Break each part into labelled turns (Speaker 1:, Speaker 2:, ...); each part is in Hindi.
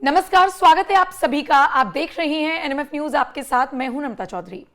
Speaker 1: नमस्कार, स्वागत है आप सभी का। आप देख रहे हैं एनएमएफ न्यूज, आपके साथ मैं हूं नम्रता चौधरी।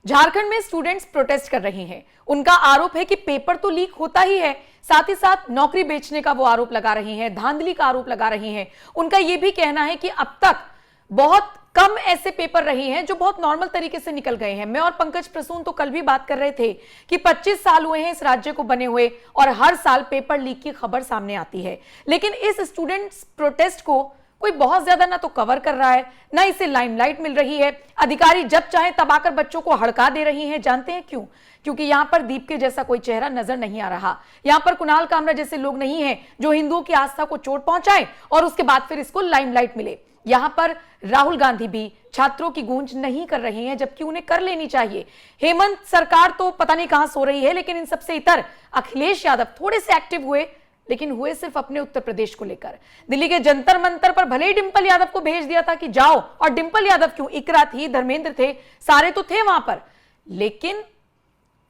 Speaker 1: झारखंड में स्टूडेंट्स प्रोटेस्ट कर रहे हैं। उनका आरोप है कि पेपर तो लीक होता ही है, साथ ही साथ नौकरी बेचने का वो आरोप लगा रही हैं, धांधली का आरोप लगा रही हैं। उनका यह भी कहना है कि अब तक बहुत कम ऐसे पेपर रहे हैं जो बहुत नॉर्मल तरीके से निकल गए हैं। मैं और पंकज प्रसून तो कल भी बात कर रहे थे कि 25 साल हुए हैं इस राज्य को बने हुए और हर साल पेपर लीक की खबर सामने आती है, लेकिन इस स्टूडेंट्स प्रोटेस्ट को कोई बहुत ज्यादा ना तो कवर कर रहा है, ना इसे लाइमलाइट मिल रही है। अधिकारी जब चाहे तब आकर बच्चों को हड़का दे रही हैं। जानते हैं क्यों? क्योंकि यहां पर दीप के जैसा कोई चेहरा नजर नहीं आ रहा। यहां पर कुणाल कामरा जैसे लोग नहीं हैं जो हिंदुओं की आस्था को चोट पहुंचाएं और उसके बाद फिर इसको लाइमलाइट मिले। यहां पर राहुल गांधी भी छात्रों की गूंज नहीं कर रहे हैं, जबकि उन्हें कर लेनी चाहिए। हेमंत सरकार तो पता नहीं कहां सो रही है, लेकिन इन सबसे इतर अखिलेश यादव थोड़े से एक्टिव हुए, लेकिन हुए सिर्फ अपने उत्तर प्रदेश को लेकर। दिल्ली के जंतर मंतर पर भले ही डिंपल यादव को भेज दिया था कि जाओ, और डिंपल यादव क्यों, इकरा थी, धर्मेंद्र थे, सारे तो थे वहां पर, लेकिन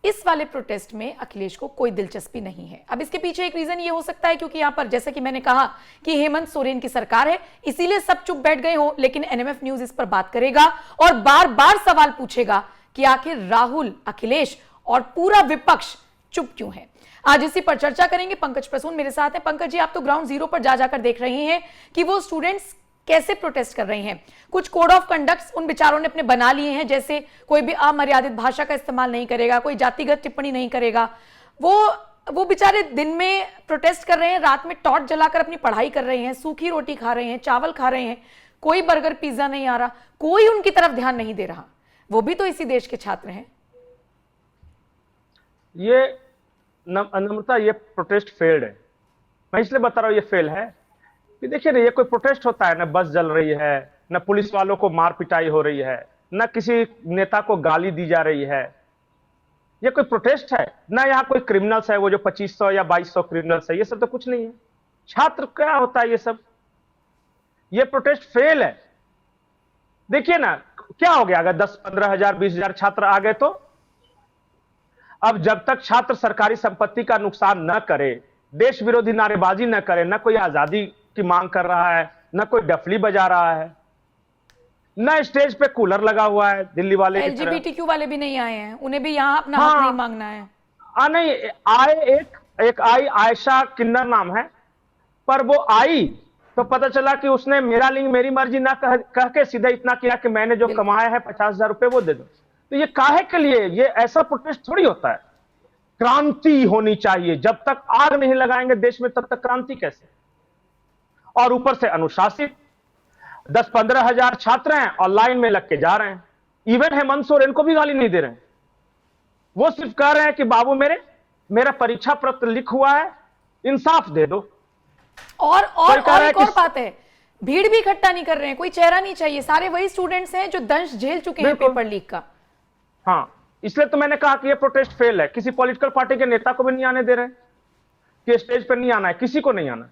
Speaker 1: इस वाले प्रोटेस्ट में अखिलेश को कोई दिलचस्पी नहीं है। अब इसके पीछे एक रीजन ये हो सकता है क्योंकि यहां पर जैसा कि मैंने कहा कि हेमंत सोरेन की सरकार है, इसीलिए सब चुप बैठ गए हो। लेकिन एनएमएफ न्यूज इस पर बात करेगा और बार बार सवाल पूछेगा कि आखिर राहुल, अखिलेश और पूरा विपक्ष चुप क्यों है। आज इसी पर चर्चा करेंगे। पंकज प्रसून मेरे साथ हैं। पंकज जी, आप तो ग्राउंड जीरो पर जा जाकर देख रहे हैं कि वो स्टूडेंट्स कैसे प्रोटेस्ट कर रहे हैं। कुछ कोड ऑफ कंडक्ट्स उन बेचारों ने अपने बना लिए हैं, जैसे कोई भी अमर्यादित भाषा का इस्तेमाल नहीं करेगा, कोई जातिगत टिप्पणी नहीं करेगा। वो बेचारे दिन में प्रोटेस्ट कर रहे हैं, रात में टॉर्च जलाकर अपनी पढ़ाई कर रहे हैं, सूखी रोटी खा रहे हैं, चावल खा रहे हैं, कोई बर्गर पिज्जा नहीं आ रहा, कोई उनकी तरफ ध्यान नहीं दे रहा। वो भी तो इसी देश के छात्र हैं।
Speaker 2: ये नम्रता, ये प्रोटेस्ट फेल्ड है। मैं इसलिए बता रहा हूं ये फेल है कि देखिए ना, ये कोई प्रोटेस्ट होता है ना, बस जल रही है, ना पुलिस वालों को मार पिटाई हो रही है, ना किसी नेता को गाली दी जा रही है। ये कोई प्रोटेस्ट है ना? यहाँ कोई क्रिमिनल्स है, वो जो 2500 या 2200 क्रिमिनल्स है, ये सब तो कुछ नहीं है। छात्र क्या होता है ये सब? ये प्रोटेस्ट फेल है। देखिए ना क्या हो गया, अगर 10-15 हजार 20,000 छात्र आ गए तो? अब जब तक छात्र सरकारी संपत्ति का नुकसान न करे, देश विरोधी नारेबाजी न करे, न कोई आजादी की मांग कर रहा है, न कोई डफली बजा रहा है, न स्टेज पे कूलर लगा हुआ है दिल्ली वाले की तरह।
Speaker 1: एलजीबीटीक्यू वाले भी नहीं आए हैं, उन्हें भी यहाँ अपना हक नहीं मांगना है।
Speaker 2: नहीं आए, एक आई आयशा किन्नर नाम है, पर वो आई तो पता चला कि उसने मेरा लिंग मेरी मर्जी ना कह के सीधा इतना किया कि मैंने जो कमाया है 50,000 रुपए वो दे दो। तो ये काहे के लिए? ये ऐसा प्रोटेस्ट थोड़ी होता है। क्रांति होनी चाहिए। जब तक आग नहीं लगाएंगे देश में, तब तक क्रांति कैसे? और ऊपर से अनुशासित 10-15 हजार छात्र हैं और लाइन में लग के जा रहे हैं। इवन हेमंत सोरेन को भी गाली नहीं दे रहे हैं। वो सिर्फ कह रहे हैं कि बाबू मेरा परीक्षा पत्र लीक हुआ है, इंसाफ दे दो।
Speaker 1: और एक और बात है, भीड़ भी इकट्ठा नहीं कर रहे हैं, कोई चेहरा नहीं चाहिए। सारे वही स्टूडेंट्स हैं जो दंश झेल चुके हैं पेपर लीक का।
Speaker 2: हाँ, इसलिए तो मैंने कहा कि ये प्रोटेस्ट फेल है। किसी पॉलिटिकल पार्टी के नेता को भी नहीं आने दे रहे कि स्टेज पर नहीं आना है, किसी को नहीं आना।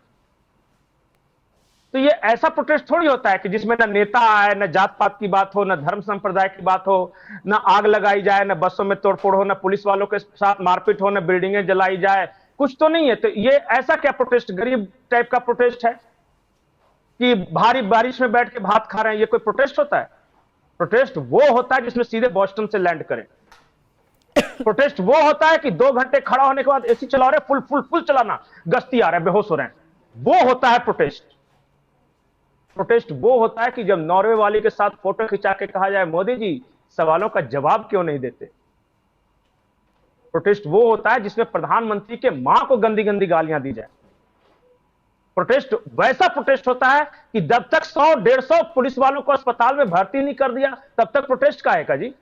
Speaker 2: तो ये ऐसा प्रोटेस्ट थोड़ी होता है कि जिसमें ना नेता आए, ना जात पात की बात हो, ना धर्म संप्रदाय की बात हो, ना आग लगाई जाए, ना बसों में तोड़फोड़ हो, ना पुलिस वालों के साथ मारपीट हो, ना बिल्डिंगें जलाई जाए। कुछ तो नहीं है। तो ये ऐसा क्या प्रोटेस्ट, गरीब टाइप का प्रोटेस्ट है कि भारी बारिश में बैठ के भात खा रहे हैं? ये कोई प्रोटेस्ट होता है? प्रोटेस्ट वो होता है जिसमें सीधे बॉस्टन से लैंड करें। प्रोटेस्ट वो होता है कि 2 घंटे खड़ा होने के बाद एसी चला रहे, फुल चलाना, गश्ती आ रहे, बेहोश हो रहे हैं, वो होता है प्रोटेस्ट। प्रोटेस्ट वो होता है कि जब नॉर्वे वाली के साथ फोटो खिंचा के कहा जाए, मोदी जी सवालों का जवाब क्यों नहीं देते। प्रोटेस्ट वो होता है जिसमें प्रधानमंत्री के मां को गंदी गंदी गालियां दी जाए। प्रोटेस्ट वैसा प्रोटेस्ट होता है कि जब तक 100-150 पुलिस वालों को अस्पताल में भर्ती नहीं कर दिया, तब तक प्रोटेस्ट का आएगा जी।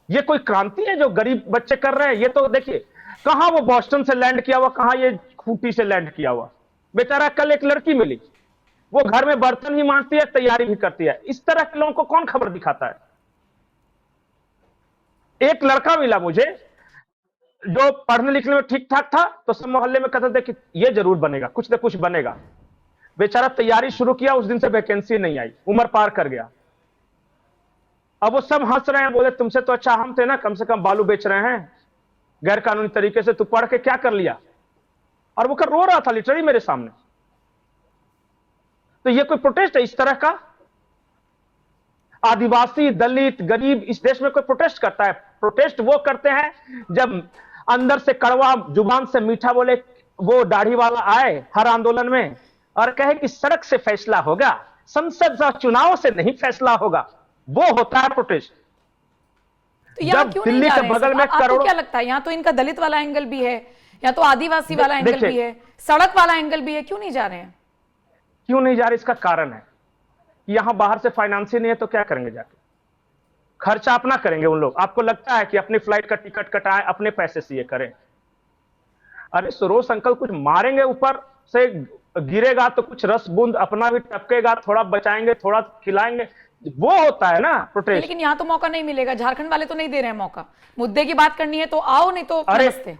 Speaker 2: ये कोई क्रांति है जो गरीब बच्चे कर रहे हैं? ये तो देखिए, कहां वो बॉस्टन से लैंड किया हुआ, कहां ये खूंटी से लैंड किया हुआ। बेचारा कल एक लड़की मिली, वो घर में बर्तन ही मांजती है, तैयारी भी करती है। इस तरह के लोगों को कौन खबर दिखाता है? एक लड़का मिला मुझे जो पढ़ने लिखने में ठीक ठाक था, तो सब मोहल्ले में कहते थे कि ये जरूर बनेगा, कुछ ना कुछ बनेगा। बेचारा तैयारी शुरू किया, उस दिन से वैकेंसी नहीं आई, उम्र पार कर गया। अब वो सब हंस रहे हैं, बोले तुमसे तो अच्छा हम थे ना, कम से कम बालू बेच रहे हैं गैर कानूनी तरीके से, तू पढ़ के क्या कर लिया? और वो रो रहा था लिटरली मेरे सामने। तो ये कोई प्रोटेस्ट है इस तरह का? आदिवासी, दलित, गरीब इस देश में कोई प्रोटेस्ट करता है? प्रोटेस्ट वो करते हैं जब अंदर से कड़वा, जुबान से मीठा बोले वो दाढ़ी वाला आए हर आंदोलन में और कहे कि सड़क से फैसला होगा, संसद और चुनाव से नहीं फैसला होगा, वो होता है प्रोटेस्ट।
Speaker 1: तो यहाँ
Speaker 2: जब
Speaker 1: क्यों
Speaker 2: दिल्ली
Speaker 1: नहीं जा
Speaker 2: के
Speaker 1: रहे हैं
Speaker 2: बगल
Speaker 1: सब?
Speaker 2: में
Speaker 1: आपको
Speaker 2: करोड़ों,
Speaker 1: क्या लगता है यहाँ तो इनका दलित वाला एंगल भी है, या तो आदिवासी वाला एंगल
Speaker 2: देखिए,
Speaker 1: भी है, सड़क वाला एंगल भी है, क्यों नहीं जा रहे हैं?
Speaker 2: क्यों नहीं जा रहे? इसका कारण है यहां बाहर से फाइनेंस ही नहीं है तो क्या करेंगे जाके? खर्चा अपना करेंगे उन लोग। आपको लगता है कि अपनी फ्लाइट का टिकट कटाएं, अपने पैसे से ये करें? अरे सरोज अंकल कुछ मारेंगे ऊपर से गिरेगा तो कुछ रस बूंद अपना भी टपकेगा, थोड़ा बचाएंगे, थोड़ा खिलाएंगे, वो होता है ना प्रोटेस्ट।
Speaker 1: लेकिन यहाँ तो मौका नहीं मिलेगा, झारखंड वाले तो नहीं दे रहे हैं मौका। मुद्दे की बात करनी है तो आओ, नहीं तो
Speaker 2: अरे
Speaker 1: नमस्ते।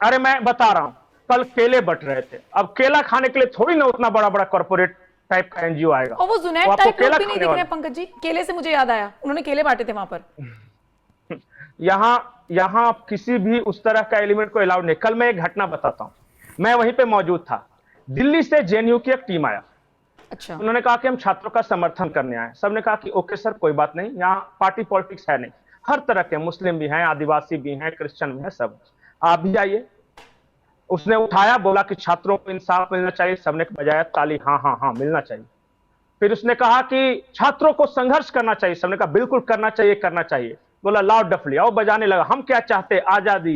Speaker 2: अरे मैं बता रहा हूं, कल केले बट रहे थे। अब केला खाने के लिए थोड़ी ना उतना बड़ा बड़ा कॉर्पोरेट टाइप का एनजीओ आएगा।
Speaker 1: और वो जुनैद
Speaker 2: आपको
Speaker 1: टाइप लोग
Speaker 2: केला
Speaker 1: भी नहीं
Speaker 2: खाने
Speaker 1: दिख रहे
Speaker 2: वाले।
Speaker 1: हैं पंकज जी। केले से मुझे याद आया, उन्होंने केले बांटे थे वहां पर।
Speaker 2: यहां किसी भी उस तरह का एलिमेंट को अलाउड नहीं। कल मैं एक घटना बताता हूं, मैं वहीं पे मौजूद था। दिल्ली से जेएनयू की एक टीम आया,
Speaker 1: अच्छा,
Speaker 2: उन्होंने कहा कि हम छात्रों का समर्थन करने आए। सबने कहा कि ओके सर, कोई बात नहीं, यहाँ पार्टी पॉलिटिक्स है नहीं, हर तरह के मुस्लिम भी हैं, आदिवासी भी हैं, क्रिश्चियन भी हैं, सब, आप भी आइए। उसने उठाया, बोला कि छात्रों को इंसाफ मिलना चाहिए, सबने बजाया ताली, हाँ हाँ हाँ मिलना चाहिए। फिर उसने कहा कि छात्रों को संघर्ष करना चाहिए, सबने कहा बिल्कुल करना चाहिए, करना चाहिए। बोला लाओ डफली, आओ बजाने लगा, हम क्या चाहते, आजादी।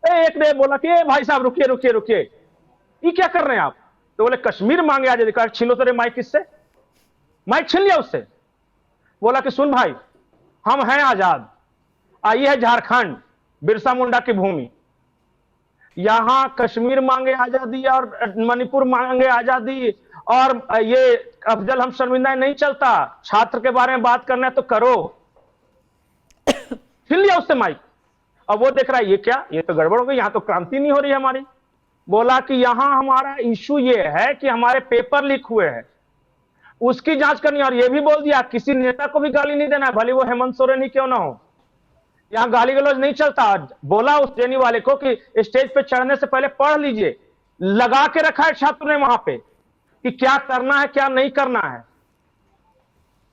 Speaker 2: एक ने बोला कि भाई साहब रुकिए रुकिए रुकिए, ये क्या कर रहे हैं आप? तो बोले कश्मीर मांगे आजादी। कहा छीनो तो रे माइक किससे, माइक छीन लिया उससे। बोला कि सुन भाई, हम हैं आजाद, आइए है झारखंड, बिरसा मुंडा की भूमि, यहां कश्मीर मांगे आजादी और मणिपुर मांगे आजादी और ये अफजल हम शर्मिंदा नहीं चलता। छात्र के बारे में बात करना है तो करो। छीन लिया उससे माइक। अब वो देख रहा है ये क्या, ये तो गड़बड़ हो गई, यहां तो क्रांति नहीं हो रही है हमारी। बोला कि यहां हमारा इशू ये है कि हमारे पेपर लीक हुए हैं, उसकी जांच करनी है। और ये भी बोल दिया किसी नेता को भी गाली नहीं देना है, भले वो हेमंत सोरेन ही क्यों ना हो, यहां गाली गलौज नहीं चलता। बोला उस जेएनयू वाले को कि स्टेज पे चढ़ने से पहले पढ़ लीजिए। लगा के रखा है छात्र ने वहां पे कि क्या करना है क्या नहीं करना है।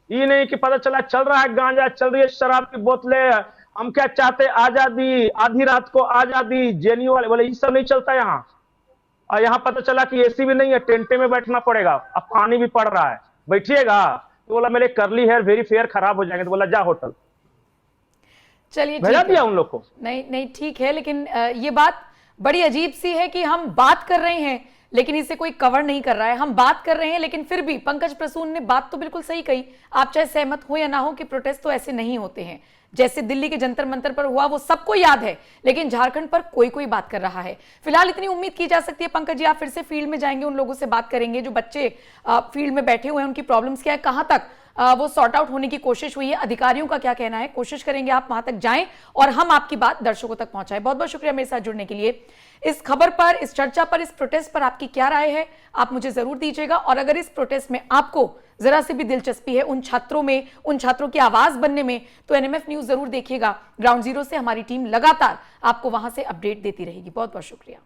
Speaker 2: ये नहीं कि पता चला चल रहा है गांजा, चल रही है शराब की बोतलें, हम क्या चाहते आजादी, आधी रात को आजादी। जेएनयू वाले बोले ये सब नहीं चलता यहाँ। और यहाँ पता चला कि एसी भी नहीं है, टेंटे में बैठना पड़ेगा, अब पानी भी पड़ रहा है, बैठिएगा। तो बोला मेरे करली हेयर वेरी फेयर खराब हो जाएंगे। तो बोला जा होटल।
Speaker 1: चलिए
Speaker 2: भेजा
Speaker 1: ठीक
Speaker 2: दिया
Speaker 1: है।
Speaker 2: उन लोग को।
Speaker 1: नहीं नहीं ठीक है, लेकिन ये बात बड़ी अजीब सी है कि हम बात कर रहे हैं लेकिन इसे कोई कवर नहीं कर रहा है। हम बात कर रहे हैं लेकिन फिर भी पंकज प्रसून ने बात तो बिल्कुल सही कही, आप चाहे सहमत हो या ना हो, कि प्रोटेस्ट तो ऐसे नहीं होते हैं जैसे दिल्ली के जंतर मंतर पर हुआ, वो सबको याद है। लेकिन झारखंड पर कोई कोई बात कर रहा है। फिलहाल इतनी उम्मीद की जा सकती है पंकज जी, आप फिर से फील्ड में जाएंगे, उन लोगों से बात करेंगे जो बच्चे फील्ड में बैठे हुए हैं, उनकी प्रॉब्लम्स क्या है, कहां तक वो सॉर्ट आउट होने की कोशिश हुई है, अधिकारियों का क्या कहना है। कोशिश करेंगे आप वहां तक जाएं और हम आपकी बात दर्शकों तक पहुंचाएं। बहुत बहुत शुक्रिया मेरे साथ जुड़ने के लिए। इस खबर पर, इस चर्चा पर, इस प्रोटेस्ट पर आपकी क्या राय है, आप मुझे जरूर दीजिएगा। और अगर इस प्रोटेस्ट में आपको जरा सी भी दिलचस्पी है उन छात्रों में, उन छात्रों की आवाज बनने में, तो एनएमएफ न्यूज जरूर देखिएगा। ग्राउंड जीरो से हमारी टीम लगातार आपको वहां से अपडेट देती रहेगी। बहुत बहुत शुक्रिया।